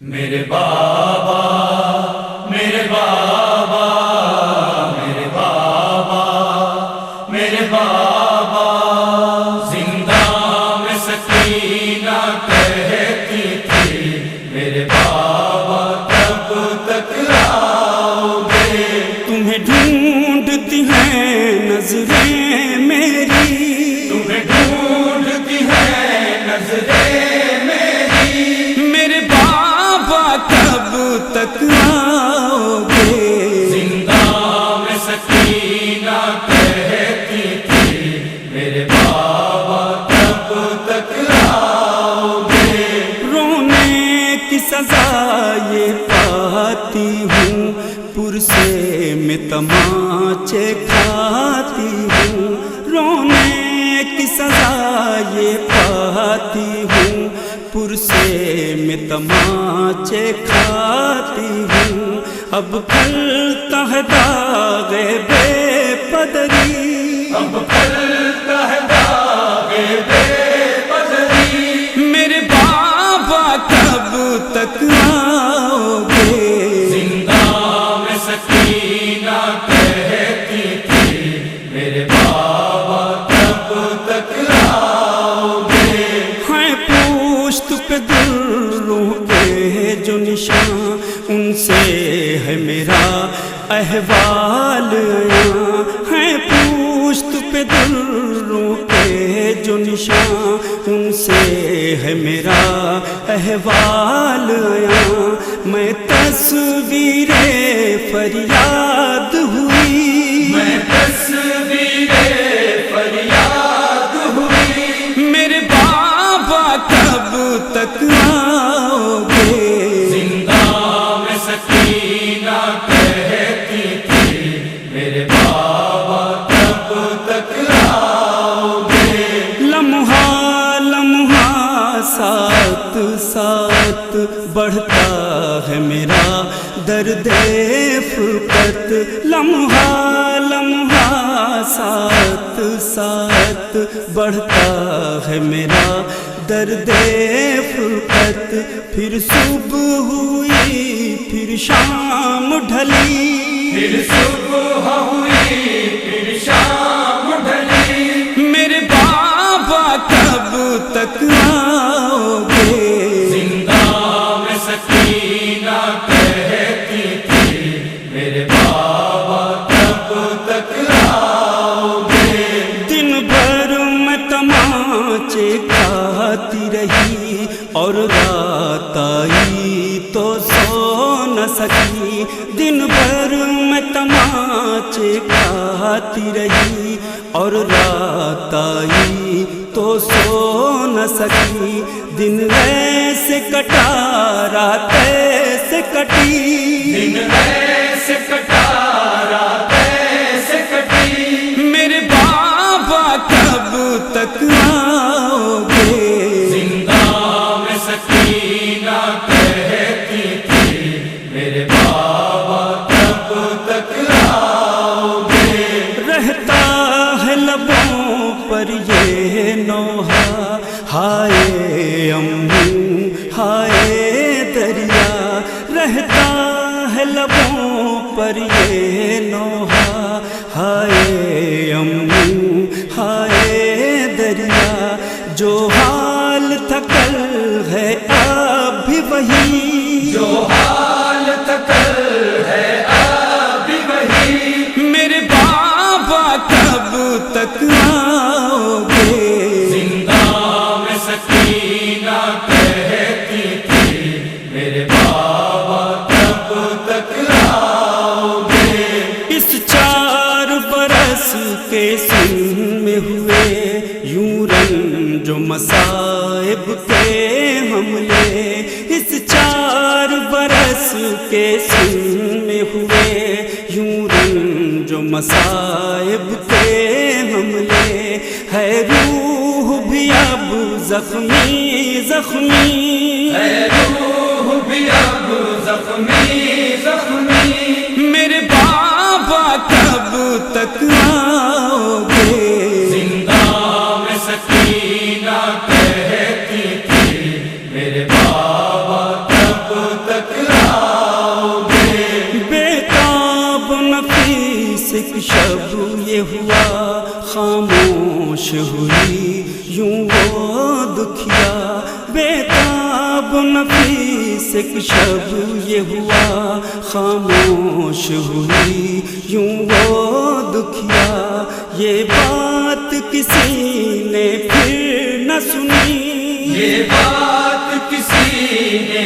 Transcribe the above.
میرے بابا میرے بابا میرے بابا میرے بابا زندہ میں سکینہ کہتی تھی میرے بابا کب تک آؤ گے؟ تمہیں ڈھونڈتی ہیں نظریں میری، تمہیں ڈھونڈتی ہیں نظریں میری، میرے بابا کب تک آؤ گے؟ زندہ میں سکینہ کہتی تھی میرے بابا کب تک آؤ گے؟ رونے کی سزا یہ پاتی ہوں، پرسے میں تماچے کھاتی ہوں، رونے کی سزا یہ پاتی ہوں، پرسے میں تماچے کھاتی ہوں، اب کھلتا ہے داغ بے پدری، اب کھلتا ہے داغ بے پدری، میرے بابا کب تک آؤ گے؟ زندہ میں سکینہ کہتی تھی میرے بابا کب تک آؤ گے؟ ہیں پوشت پہ دروں کے جو نشان، ان سے ہے میرا احوال آیا، ہیں پوشت پہ دروں کے جو نشان، ان سے ہے میرا احوال آیا، میں تصویر فریاد ہوئی، میں تصویر فریاد ہوئی، میرے بابا کب تک آؤ گے؟ زندہ میں سکینہ کہتی تھی میرے بابا کب تک آؤ گے؟ لمحہ لمحہ ساتھ ساتھ بڑھتا ہے میرا درد فرقت، لمحہ لمحہ ساتھ ساتھ بڑھتا ہے میرا درد فرقت، پھر صبح ہوئی پھر شام ڈھلی، پھر صبح ہوئی پھر شام ڈھلی، میرے بابا کب تک آؤ گے؟ زندہ میں سکینہ کہتی تھی میرے بابا کب تک آؤ گے؟ دن بھر میں تماچے کھاتی رہی اور رات آئی تو سو نہ سکی، دن بھر میں تماچے کھاتی رہی اور رات آئی تو سو نہ سکی، دن ایسے کٹا رات ایسے کٹی، دن ایسے کٹا رات ایسے کٹی، میرے بابا کب تک آؤ گے؟ زندہ میں سکینہ کہتی تھی میرے بابا کب تک آؤ گے؟ رہتا ہے لبوں پر یہ نوحہ، ہائے اموں ہائے دریا، رہتا ہے لبوں پر یہ نوحہ، ہائے اموں ہائے دریا، جو حال تھا کل ہے اب بھی وہی، جو حال تھا کل ہے اب بھی وہی، میرے بابا کب تک آؤ گے؟ زندہ میں سکینہ کہتی تھی میرے بابا کب تک آؤ گے؟ اس 4 برس کے سن میں ہوئے یوں رنج و مصائب کے حملے، اس 4 برس کے سن میں ہوئے یوں رنج و مصائب کے حملے، ہے روح بھی اب زخمی زخمی، اے روح بھی اب زخمی زخمی، میرے بابا کب تک آؤ گے؟ زندہ میں سکینہ کہتی تھی میرے بابا کب نفیس ایک شب یہ ہوا خاموش ہوئی یوں وہ دکھیا، یہ بات کسی نے پھر نہ سنی، یہ بات کسی نے